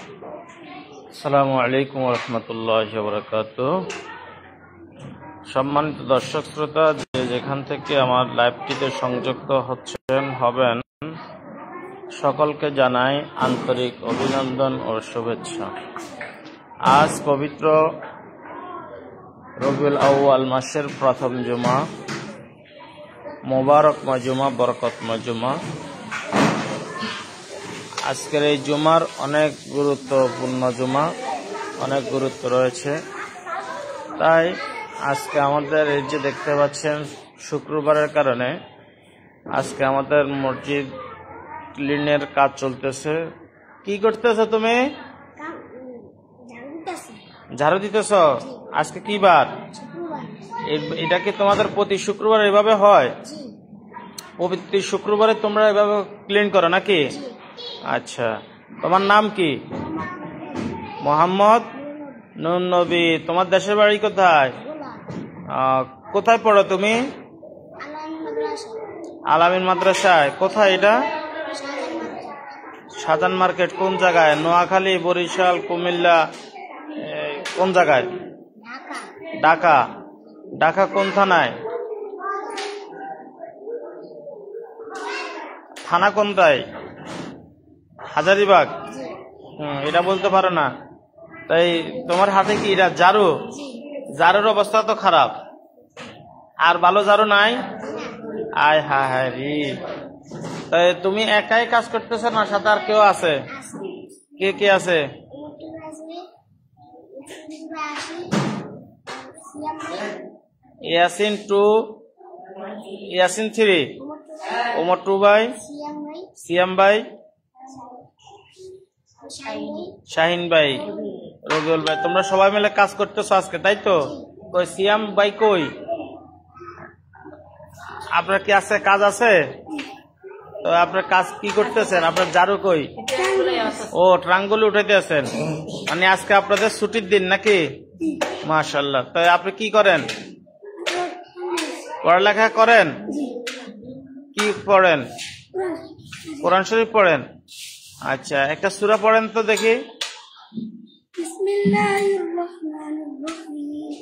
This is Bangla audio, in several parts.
আসসালামু আলাইকুম ওয়া রাহমাতুল্লাহি ওয়া বারাকাতুহু। সম্মানিত দর্শক শ্রোতা, যে যেখান থেকে আমার লাইভটিতে সংযুক্ত হবেন, সকলকে জানাই আন্তরিক অভিনন্দন ও শুভেচ্ছা। আজ পবিত্র রবিউল আউয়াল মাসের প্রথম জুমা, মোবারকময় জুমা, বরকতময় জুমা। আজকের এই জুমার অনেক গুরুত্বপূর্ণ জুমা, অনেক গুরুত্ব রয়েছে। তাই আজকে আমাদের এই যে দেখতে পাচ্ছেন, শুক্রবারের কারণে আজকে আমাদের মসজিদ ক্লিনের কাজ চলতেছে। কি করতেছ তুমি? ঝাড়ু দিতেছ। আজকে কি বার? এটা কি তোমাদের প্রতি শুক্রবার এভাবে হয়? প্রতি শুক্রবারে তোমরা এভাবে ক্লিন করো নাকি? আচ্ছা, তোমার নাম কি? মোহাম্মদ নুন নবী। তোমার দেশের বাড়ি কোথায়? কোথায় পড়ো তুমি? আলামিন মাদ্রাসায়। কোথায় এটা? শাহজাহান মার্কেট। কোন জায়গায়? নোয়াখালী, বরিশাল, কুমিল্লা, কোন জায়গায়? ঢাকা। ঢাকা কোন থানায়? থানা কোনটায়? হাজারীবাগ। এটা বলতে পারো না। তাই তোমার হাতে কি এটা ঝাড়ু? ঝাড়ুর অবস্থা তো খারাপ। আর ভালো ঝাড়ু নাই? আয় হায় হায় রে। তাই তুমি একাই কাজ করতেছো না সাথে আর কেউ আছে? কে কে আছে? ইয়াসিন 2, ইয়াসিন 3, ওমর 2 ভাই, সিয়াম ভাই, শাহিন ভাই, রবিউল ভাই। তোমরা সবাই মিলে কাজ করতেছো আজকে, তাই তো? কই সিয়াম ভাই কই? আপনার কি আছে? কাজ আছে? তো আপনার কাজ কি করতেছেন? আপনার ঝাড়ু কই? ও, ট্রাঙ্গুলি উঠাইতে আছেন। মানে আজকে আপনাদের ছুটির দিন নাকি? মাশাআল্লাহ। তো আপনি কি করেন? পড়ালেখা করেন? কি পড়েন? কোরআন শরীফ পড়েন? আচ্ছা, একটা সূরা পড়েন তো দেখি। বিসমিল্লাহির রহমানির রহিম।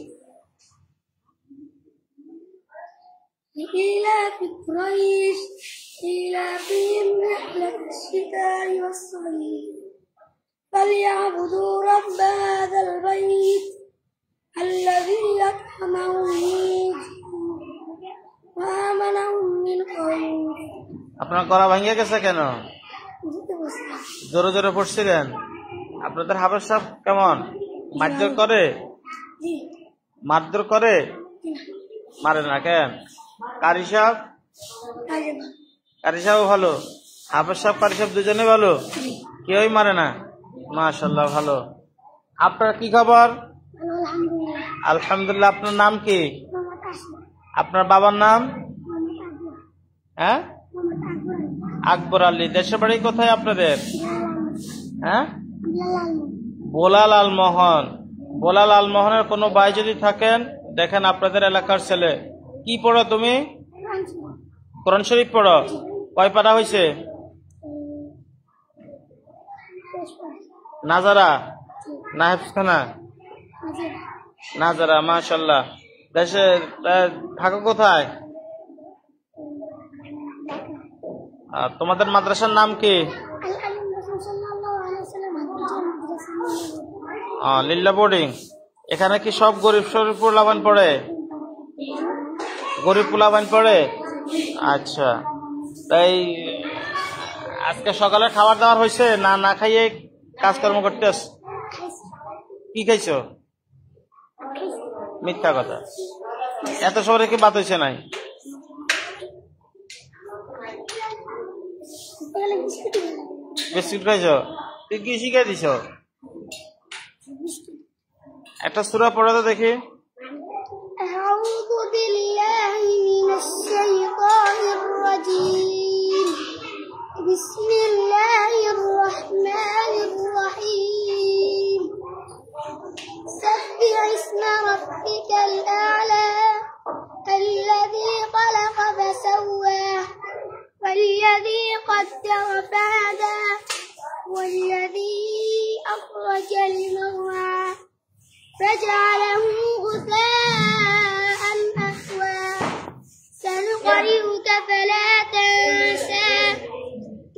ইলাফি কুরাইশ ইলাফিহিম রিহলাতাশ শিতা'i ওয়াস-সাইফ ফালইয়াবুদু রাব্ব হাযাল বাইত আল্লাযী আত'আমাহুম মিন জু'ইন ওয়া আমানাহুম মিন খাউফ। আপনার গলা ভাঙিয়ে গেছে কেন? জোরে জোরে পড়ছিলেন। আপনাদের হাফেজ সাহেব কেমন? মারধর করে? মারধর করে? মারে না কেন? কারি সাহেব? কারি সাহেব ভালো। হাফেজ সাহেব, কারি সাহেব দুজনে ভালো, কেউই মারে না। মাশাআল্লাহ, ভালো। আপনার কি খবর? আলহামদুলিল্লাহ। আপনার নাম কি? আপনার বাবার নাম? হ্যাঁ, আকবর আলী। দেশের বাড়ি কোথায় আপনাদের? হ্যাঁ, বোলাল আলমোহন। বোলাল আলমোহনের কোনো ভাই যদি থাকেন, দেখেন আপনাদের এলাকার ছেলে। কি পড়ো তুমি? কোরআন শরীফ পড়ো। কয় পারা হয়েছে? নাজারা না হেফখানা? নাজারা। মাশাআল্লাহ। দেশে থাকো কোথায়? তোমাদের মাদ্রাসার নাম কি? লিল্লা বোর্ডিং। এখানে কি সব গরিব শরীফ পোলাপান পড়ে? গরিব পোলাপান পড়ে? আচ্ছা। তাই আজকে সকালে খাবার দাবার হয়েছে না? না খাইয়ে কাজকর্ম করতেছ? কি খাইছো? মিথ্যা কথা। এত সবাই কি বাত হয়েছে নাই? বিস্কুট খাইছো? তুই কি শিখাই দিছ? একটা সূরা পড়ো তো দেখি। আউযু বিল্লাহি মিনাশ শাইতানির রাজীম। বিসমিল্লাহির রহমানির রহিম। সাব্বিহ ইসমা রাব্বিকাল আ'লা আল্লাযী খালাক ফাসাওয়া والذي قدر فهدى والذي أخرج المرعى فجعله غثاء أحوى سنقرئك فلا تنسى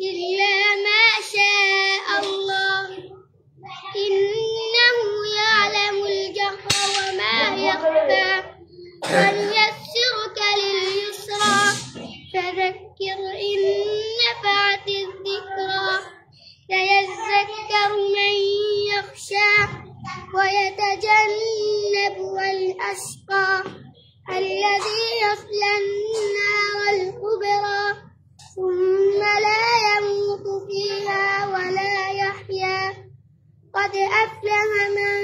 إلا ما شاء الله إنه يعلم الجهر وما يخفى ونيسرك لليسرى فذكر إن نفعت الذكرى سيذكر من يخشى ويتجنبها الأشقى الذي يصلى النار الكبرى ثم لا يموت فيها ولا يحيا قد أفلح من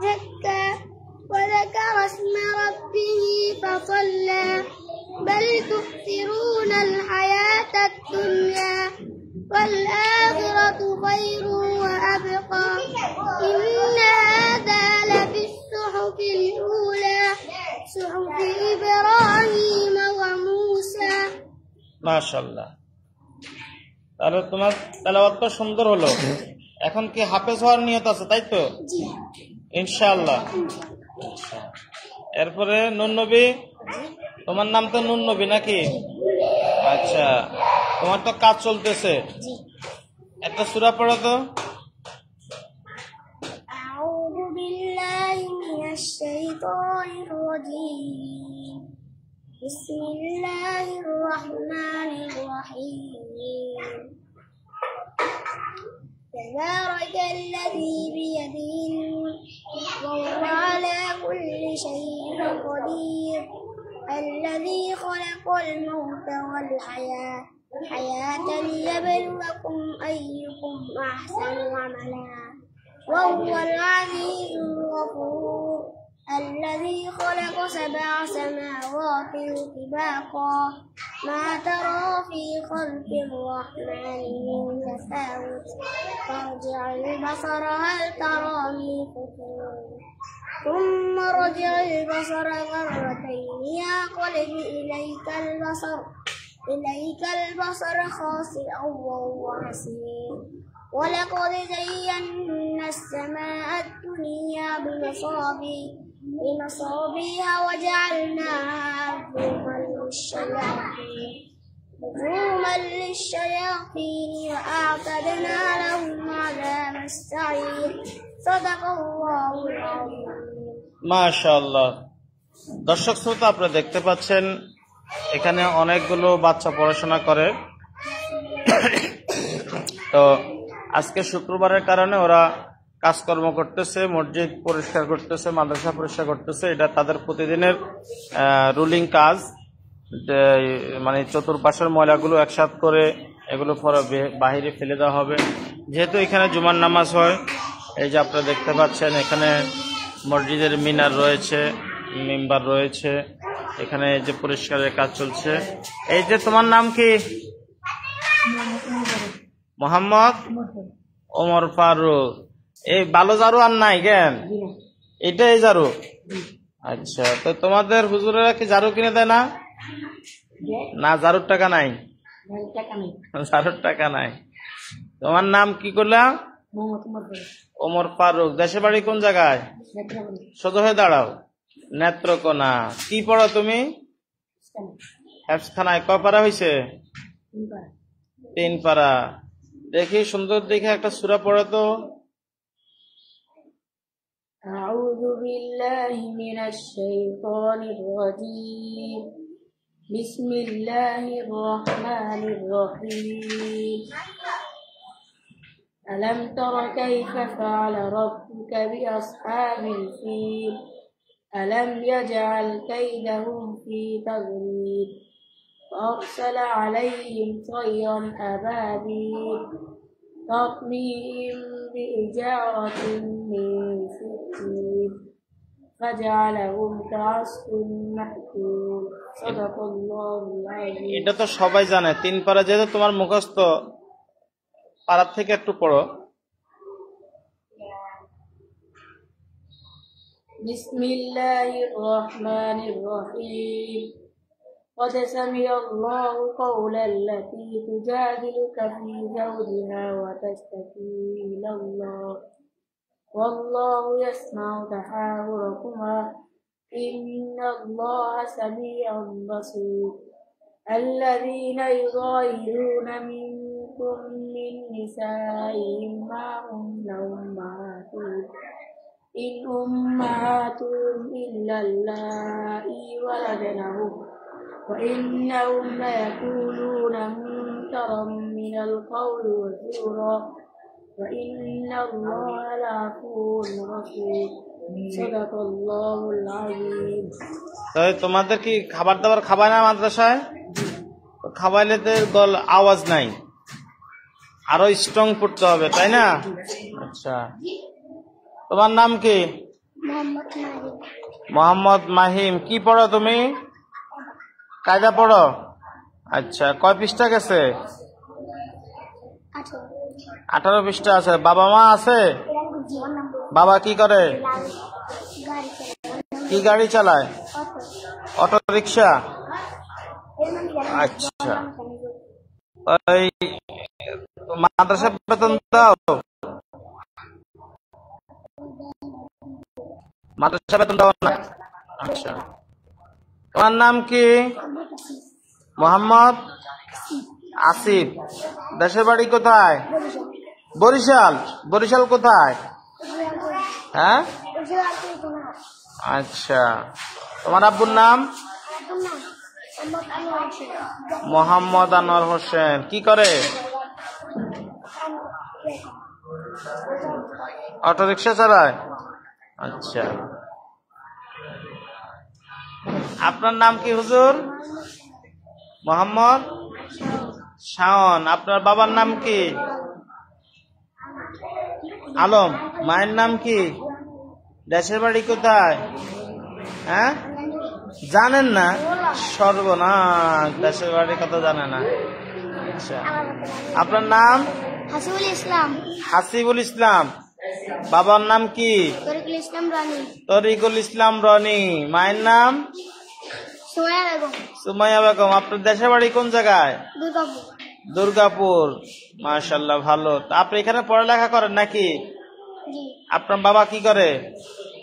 زكى وذكر اسم ربه فصلى بل تؤثرون الحياة الدنيا والآخرة خير وأبقى إن هذا لفي الصحف الأولى صحف إبراهيم وموسى মাশাআল্লাহ। তাহলে তোমার তেলাওয়াত সুন্দর হলো। এখন কি হাফেজ হওয়ার নিয়ত আছে, তাই তো? জি ইনশাআল্লাহ। এরপরে নুন নবী, তোমার নাম তো নুন নবী নাকি? আচ্ছা, তোমার তো কাজ চলতেছে, জি একটা সূরা পড়ো তো। أعوذ بالله من الشيطان الرجيم بسم الله الرحمن الرحيم تبارك الذي بيده الملك وهو على كل شيء قدير الذي خلق الموت والحياة ليبلوكم أيكم أحسن عملا وهو العزيز الغفور الذي خلق 7 سماوات طباقا ما ترى في خلق الرحمن من تفاوت فارجع البصر هل ترى من فطور ثم رجع البصر مرتين ينقلب إليك البصر خاسئا وهو حسير ولقد زينا السماء الدنيا بمصابيح وجعلناها رجوما للشياطين وأعتدنا لهم عذاب السعير صدق الله العظيم মাশাআল্লাহ। দর্শক শ্রোতা, আপনারা দেখতে পাচ্ছেন এখানে অনেকগুলো বাচ্চা পড়াশোনা করে। তো আজকে শুক্রবারের কারণে ওরা কাজকর্ম করতেছে, মসজিদ পরিষ্কার করতেছে, মাদ্রাসা পরিষ্কার করতেছে। এটা তাদের প্রতিদিনের রুলিং কাজ। মানে চতুর্পাশের ময়লাগুলো একসাথ করে এগুলো পরে বাহিরে ফেলে দেওয়া হবে। যেহেতু এখানে জুমার নামাজ হয়, এই যে আপনারা দেখতে পাচ্ছেন এখানে মসজিদের মিনার রয়েছে, মিম্বার রয়েছে, এখানে যে পরিষ্কারের কাজ চলছে। এই যে তোমার নাম কি? মোহাম্মদ ওমর ফারুক। এই ভালো ঝাড়ু আর নাই কেন? এটাই ঝাড়ু? আচ্ছা, তো তোমাদের হুজুরেরা কি ঝাড়ু কিনে দেয় না? না, ঝাড়ুর টাকা নাই? ঝাড়ুর টাকা নাই। তোমার নাম কি করলা? ওমর ফারুক। দেশে বাড়ি কোন জায়গায়? সোজা হয়ে দাঁড়াও। নেত্রকোনা। কি পড়ো তুমি? হেফজখানায়। কয় পারা হয়েছে? 3 পারা। দেখি সুন্দর দেখে একটা সূরা পড়ো তো। أعوذ بالله من الشيطان الرجيم بسم الله الرحمن الرحيم ألم تر كيف فعل ربك بأصحاب الفيل ألم يجعل كيدهم في تضليل وأرسل عليهم طيرا أبابيل ترميهم بحجارة من سجيل فجعلهم كعصف مأكول صدق الله العظيم। এটা তো সবাই জানে। 3 পারা যেহেতু তোমার মুখস্থ, পারার থেকে একটু পড়ো। بسم الله الرحمن الرحيم قد سمع الله قول التي تجادلك في زوجها وتشتكي إلى الله والله يسمع تحاوركما إن الله سميع بصير الذين يظاهرون منكم من نسائهم ما هن أمهاتهم إن أمهاتهم إلا اللائي ولدنهم وإنهم ليقولون منكرا من القول وزورا وإن الله لعفو غفور صدق الله العظيم তাই তোমাদের কি খাবার দাবার খাবায় না মাদ্রাসায়? খাবাইলে গল আওয়াজ নাই, আরো স্ট্রং পড়তে হবে, তাই না? আচ্ছা, তোমার নাম কি? মোহাম্মদ মাহিম। কি পড়ো তুমি? কায়দা পড়ো। আচ্ছা, কয় পৃষ্ঠা গেছে? 18 পৃষ্ঠা আছে। বাবা মা আছে? বাবা কি করে? কি গাড়ি চালায়? Auto rickshaw. আচ্ছা, ওই মাদ্রাসা বেতন দাও? মাদ্রাসা বেতন দাও না? আচ্ছা, তোমার নাম কি? মোহাম্মদ আসিফ। দেশের বাড়ি কোথায়? বরিশাল। বরিশাল কোথায়? হ্যাঁ, আচ্ছা। তোমার আব্বুর নাম? মোহাম্মদ আনোয়ার হোসেন। কি করে? অটো রিক্সা চালায়। আচ্ছা, আপনার নাম কি হুজুর? মোহাম্মদ শাওন। আপনার বাবার নাম কি? আলম। মায়ের নাম কি? দেশের বাড়ি কোথায়? হ্যাঁ, জানেন না? সর্বনাশ, দেশের বাড়ির কথা জানে না। আচ্ছা, আপনার নাম? হাসিবুল ইসলাম। হাসিবুল ইসলাম। বাবার নাম কি? তরিকুল ইসলাম রনি। তরিকুল ইসলাম রনি। মায়ের নাম? সুমাইয়া বেগম। সুমাইয়া বেগম। আপনার দেশের বাড়ি কোন জায়গায়? দুর্গাপুর। দুর্গাপুর। মাশাআল্লাহ, ভালো। আপনি এখানে পড়ালেখা করেন নাকি? জি। আপনার বাবা কি করে?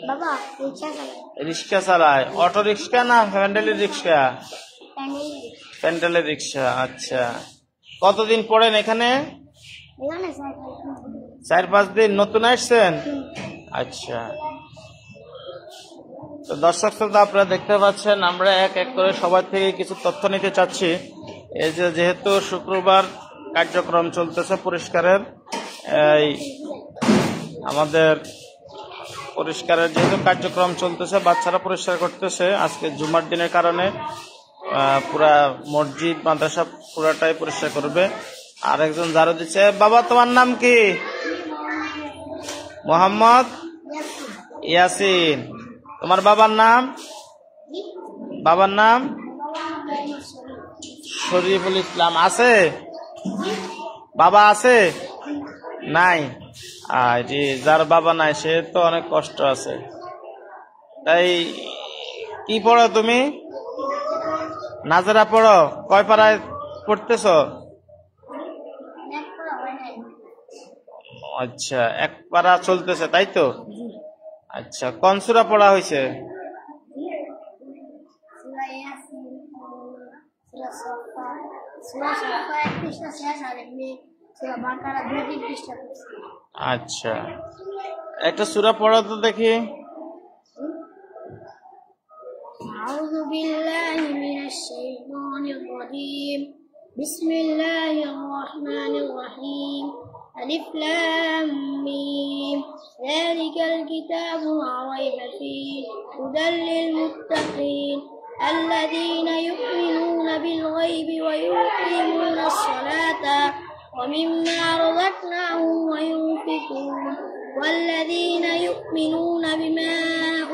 বাবা রিক্সা চালায়। রিক্সা চালায়। অটো রিক্সা না প্যান্ডেলের রিক্সা? প্যান্ডেল। প্যান্ডেলের রিক্সা। আচ্ছা, কতদিন পড়েন এখানে? এখানে 4-5 দিন। নতুন আসছেন? আচ্ছা, তো দর্শক শ্রোতা, আপনারা দেখতে পাচ্ছেন আমরা এক এক করে সবার থেকে কিছু তথ্য নিতে চাচ্ছি। এই যে যেহেতু শুক্রবার কার্যক্রম চলতেছে পরিষ্কারের, এই আমাদের পরিষ্কারের যেহেতু কার্যক্রম চলতেছে, বাচ্চারা পরিষ্কার করতেছে। আজকে জুমার দিনের কারণে পুরা মসজিদ মাদ্রাসা পুরাটাই পরিষ্কার করবে। আর একজন ঝাড়ু দিচ্ছে। বাবা, তোমার নাম কি? মোহাম্মদ ইয়াসিন। তোমার বাবার নাম? বাবার নাম শরীফুল ইসলাম। আছে? বাবা আছে? নাই? জি, যার বাবা নাই সে তো অনেক কষ্ট আছে। তাই কি পড়ো তুমি? নাজেরা পড়ো। কয় পাড়ায় পড়তেছ? আচ্ছা, 1 পাড়া চলতেছে, তাই তো? আচ্ছা, কোন সূরা পড়া হয়েছে? আচ্ছা, একটা সূরা পড়ো তো দেখি। আউযু বিল্লাহি মিনাশ শাইতানির রাজীম। বিসমিল্লাহির রহমানির রহিম। আলিফ লাম মিম। যালিকাল কিতাবু লা রাইবা ফীহি হুদাল লিল মুত্তাকিন الذين يؤمنون بالغيب ويقيمون الصلاة ومما رزقناهم وينفقون والذين يؤمنون بما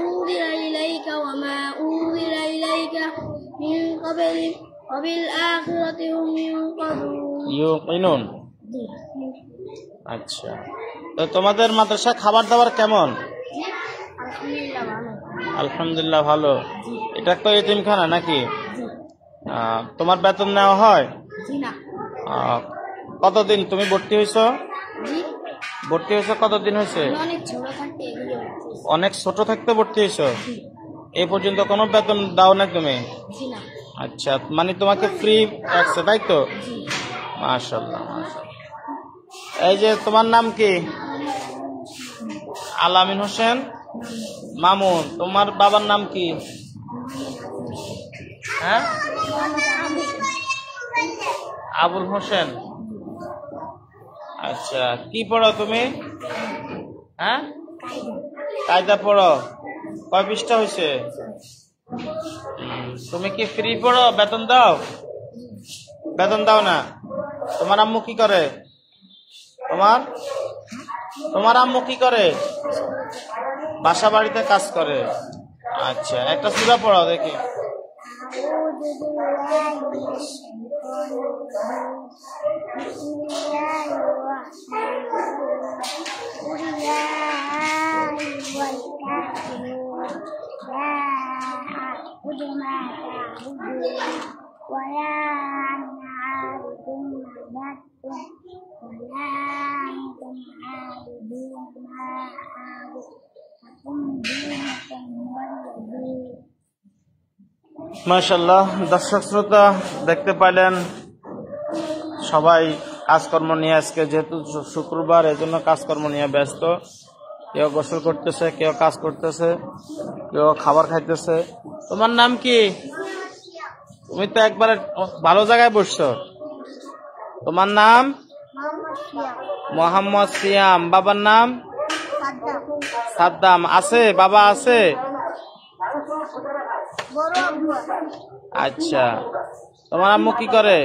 أنزل إليك وما أنزل إليك من قبلك وبالآخرة هم يوقنون। আচ্ছা, তো তোমাদের মাদ্রাসা খাবার দাবার কেমন? আলহামদুলিল্লাহ ভালো। আলহামদুলিল্লাহ ভালো। এটা তো এতিমখানা নাকি? তোমার বেতন নেওয়া হয়? জি না। কতদিন তুমি ভর্তি হয়েছো? জি। ভর্তি হয়েছো কতদিন হয়েছে? অনেক ছোট থাকতে এগুলো হচ্ছে। অনেক ছোট থাকতে ভর্তি হয়েছো? এই পর্যন্ত কোনো বেতন দাও না তুমি? জি না। আচ্ছা, মানে তোমাকে ফ্রি রাখছে তাই তো? জি। মাশাআল্লাহ মাশাআল্লাহ। এই যে তোমার নাম কি? আলামিন হোসেন মামুন। তোমার বাবার নাম কি? হ্যাঁ, আবুল হোসেন। আচ্ছা, কি পড়ো তুমি? হ্যাঁ, কায়দা পড়ো। কয় পৃষ্ঠা হয়েছে? তুমি কি ফ্রি পড়ো? বেতন দাও? বেতন দাও না? তোমার আম্মু কি করে? তোমার আম্মু কি করে? বাসা বাড়িতে কাজ করে। আচ্ছা, একটা সূরা পড়ো দেখি। মাশাআল্লাহ, দর্শক শ্রোতা দেখতে পাইলেন সবাই কাজকর্ম নিয়ে, আজকে যেহেতু শুক্রবার এই জন্য কাজকর্ম নিয়ে ব্যস্ত। কেউ গোসল করতেছে, কেউ কাজ করতেছে, কেউ খাবার খাইতেছে। তোমার নাম কি? তুমি তো একবারে ভালো জায়গায় বসছো। তোমার নাম? মোহাম্মদ সিয়াম। বাবার নাম? সাদ্দাম। আছে বাবা? আছে। আচ্ছা, তোমার আম্মু কি করে?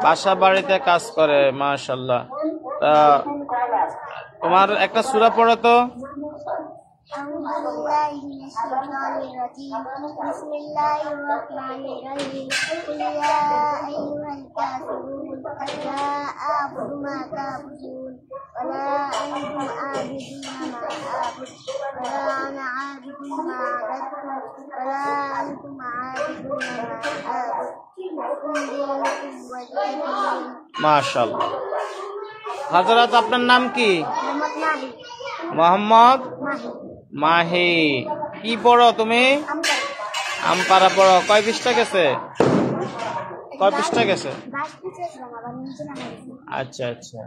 বাসা বাড়িতে কাজ করে। মাশাআল্লাহ। তা তোমার একটা সূরা পড়ো তো। মাশাআল্লাহ। হযরত আপনার নাম কি? মোহাম্মদ মাহি। কি পড়ো তুমি? আমপারা পড়ো। কয় পৃষ্ঠা গেছে? কয় পৃষ্ঠা গেছে? আচ্ছা আচ্ছা,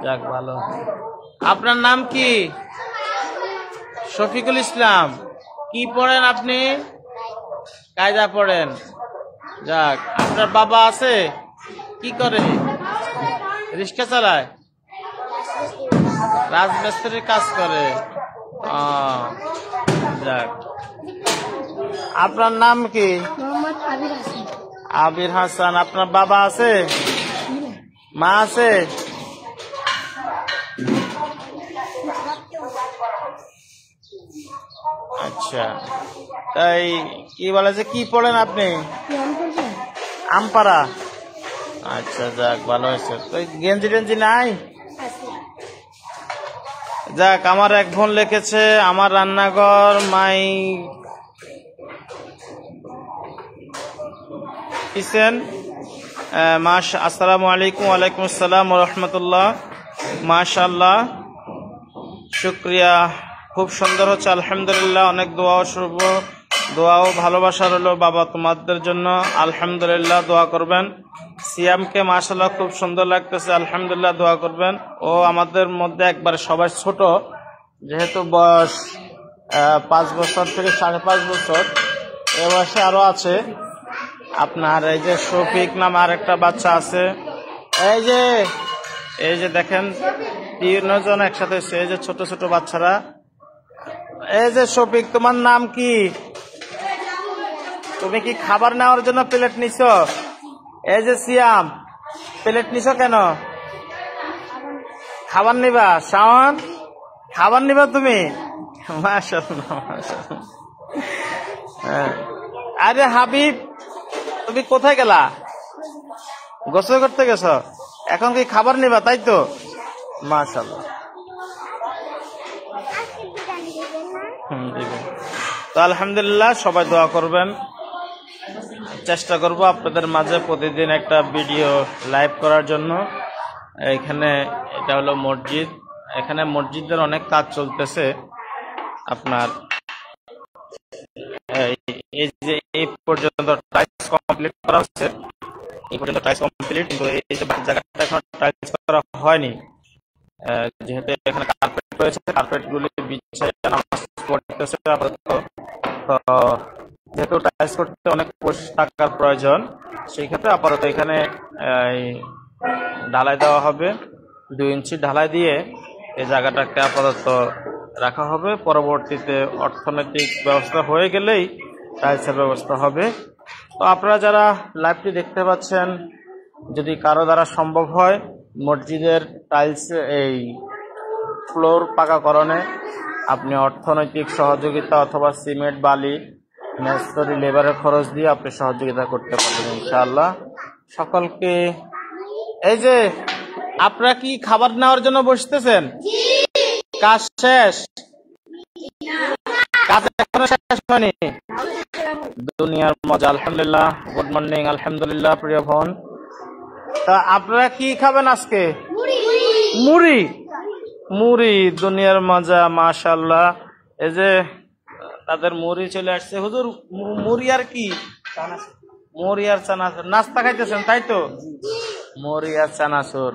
যাক ভালো। আপনার নাম কি? শফিকুল ইসলাম। কি পড়েন আপনি? কায়দা পড়েন। যাক, আপনার বাবা আছে? কি করে? রিক্সা চালায়? রাজমিস্ত্রির কাজ করে। যাক, আপনার নাম কি? আবির হাসান। আপনার বাবা আছে? মা আছে? আচ্ছা, তাই কি বলে যে কি পড়েন আপনি? আমপারা। আচ্ছা, যাক ভালো হয়েছে। তো গেঞ্জি টেঞ্জি নাই? যাক, আমার এক বোন লিখেছে আমার রান্নাঘর মাই কিচেন। আসসালামু আলাইকুম। ওয়ালাইকুম আসসালাম ওয়া রাহমাতুল্লাহ। মাশাআল্লাহ, শুকরিয়া। খুব সুন্দর হচ্ছে, আলহামদুলিল্লাহ। অনেক দোয়া ও ভালোবাসা রইল বাবা তোমাদের জন্য। আলহামদুলিল্লাহ, দোয়া করবেন। সিয়ামকে মাশাআল্লাহ খুব সুন্দর লাগতেছে, আলহামদুলিল্লাহ দোয়া করবেন। ও আমাদের মধ্যে একবারে সবাই ছোট, যেহেতু বয়স 5 বছর থেকে 5.5 বছর। এ বয়সে আরো আছে আপনার এই যে শফিক নাম আর একটা বাচ্চা আছে। এই যে দেখেন 3 জন একসাথে হচ্ছে, এই যে ছোট ছোট বাচ্চারা। এই যে শফিক, তোমার নাম কি? তুমি কি খাবার নেওয়ার জন্য প্লেট নিছো? এই যে সিয়াম, প্লেট নিছো কেন? খাবার নিবা? শাওন, খাবার নিবা তুমি? মাশাআল্লাহ মাশাআল্লাহ। আরে হাবিব, তুমি কোথায় গেলা? গোসল করতে গেছো? এখন কি খাবার নিবা তাই তো? মাশাআল্লাহ। তো আলহামদুলিল্লাহ, সবাই দোয়া করবেন। চেষ্টা করব আপনাদের মাঝে প্রতিদিন একটা ভিডিও লাইভ করার জন্য। এখানে এটা হলো মসজিদ, এখানে মসজিদের অনেক কাজ চলতেছে। আপনার এই যে এই পর্যন্ত টাইলস কমপ্লিট করা হচ্ছে, এই পর্যন্ত টাইলস কমপ্লিট, কিন্তু এই যে জায়গাটা এখন টাইলস করা হয়নি। যেহেতু এখানে কার্পেট রয়েছে, কার্পেট গুলি বিছায় নামাজ পড়তেছে আপাতত। তো যেহেতু টাইলস করতে অনেক টাকার প্রয়োজন, সেই ক্ষেত্রে আপাতত এখানে ঢালাই দেওয়া হবে। 2 ইঞ্চি ঢালাই দিয়ে এই জায়গাটাকে আপাতত রাখা হবে। পরবর্তীতে অর্থনৈতিক ব্যবস্থা হয়ে গেলেই টাইলসের ব্যবস্থা হবে। তো আপনারা যারা লাইভটি দেখতে পাচ্ছেন, যদি কারো দ্বারা সম্ভব হয় মসজিদের টাইলস এই ফ্লোর পাকাকরণে আপনি অর্থনৈতিক সহযোগিতা অথবা সিমেন্ট, বালি, মেসরি, লেবারের খরচ দিয়ে আপনি সহযোগিতা করতে পারবেন ইনশাআল্লাহ। সকলকে, এই যে আপনারা কি খাবার নেওয়ার জন্য বসতেছেন? কাজ শেষ? কাজ এখনো শেষ হয়নি? দুনিয়ার মজা, আলহামদুলিল্লাহ। গুড মর্নিং, আলহামদুলিল্লাহ প্রিয় বোন। তা আপনারা কি খাবেন আজকে? মুড়ি। মুড়ি, দুনিয়ার মজা, মাশাআল্লাহ। এই যে তাদের মুড়ি চলে আসছে। হুজুর, মুড়ি আর কি? মুড়ি আর চানাচুর নাস্তা খাইতেছেন, তাই তো? মুড়ি আর চানাচুর।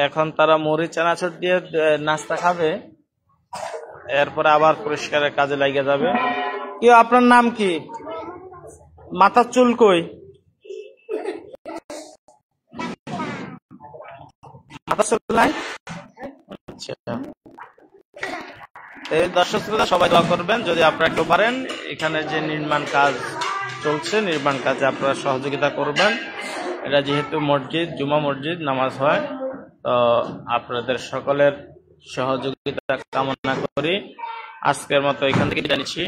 এখন তারা মুড়ি চানাচুর দিয়ে নাস্তা খাবে, এরপরে আবার পরিষ্কারের কাজে লাগিয়ে যাবে। কি আপনার নাম কি? মাথার চুল কই? মাথার চুল নাই? আচ্ছা, এই দর্শক শ্রোতা সবাই দোয়া করবেন যদি আপনারা একটু পারেন। এখানে যে নির্মাণ কাজ চলছে, নির্মাণ কাজে আপনারা সহযোগিতা করবেন। এটা যেহেতু মসজিদ, জুমা মসজিদ, নামাজ হয়, তো আপনাদের সকলের সহযোগিতা কামনা করি। আজকের মতো এখান থেকে জানিয়েছি।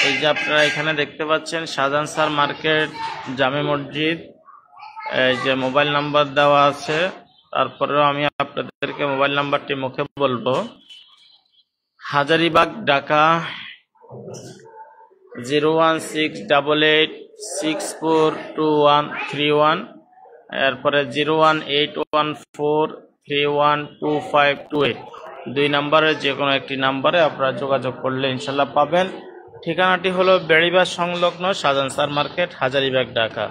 এই যে আপনারা এখানে দেখতে পাচ্ছেন শাহজাহান স্যার মার্কেট, জামে মসজিদ, এই যে মোবাইল নাম্বার দেওয়া আছে। তারপরেও আমি আপনাদেরকে মোবাইল নাম্বারটি মুখে বলবো। হাজারীবাগ, ঢাকা 01688642131, এরপরে 01814312528। 2 নম্বরের যে কোনো একটি নাম্বারে আপনারা যোগাযোগ করলে ইনশাল্লাহ পাবেন। ঠিকানাটি হলো বেড়িবাঁধ সংলগ্ন শাহজাহান স্যার মার্কেট, হাজারীবাগ, ঢাকা।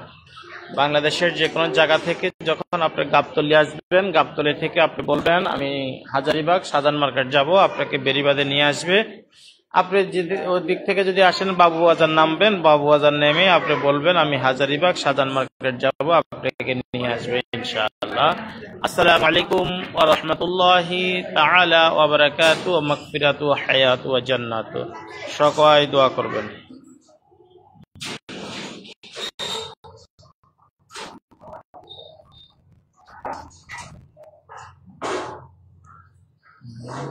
বাংলাদেশের যে কোনো জায়গা থেকে যখন আপনি গাবতলী আসবেন, গাবতলী থেকে আপনি বলবেন আমি হাজারীবাগ শাহজাহান মার্কেট যাব, আপনাকে বেড়িবাঁধে নিয়ে আসবে। আপনি ওই দিক থেকে যদি আসেন বাবুবাজার নামবেন, বাবুবাজার নেমে আপনি বলবেন আমি হাজারীবাগ শাহজাহান মার্কেট যাব, আপনাকে নিয়ে আসবে ইনশাআল্লাহ। আসসালামু আলাইকুম ওয়া রাহমাতুল্লাহি তাআলা ওয়া বারাকাতুহু ওয়া মাগফিরাতু ওয়া হায়াতু ওয়া জান্নাতু। সবাই দোয়া করবেন।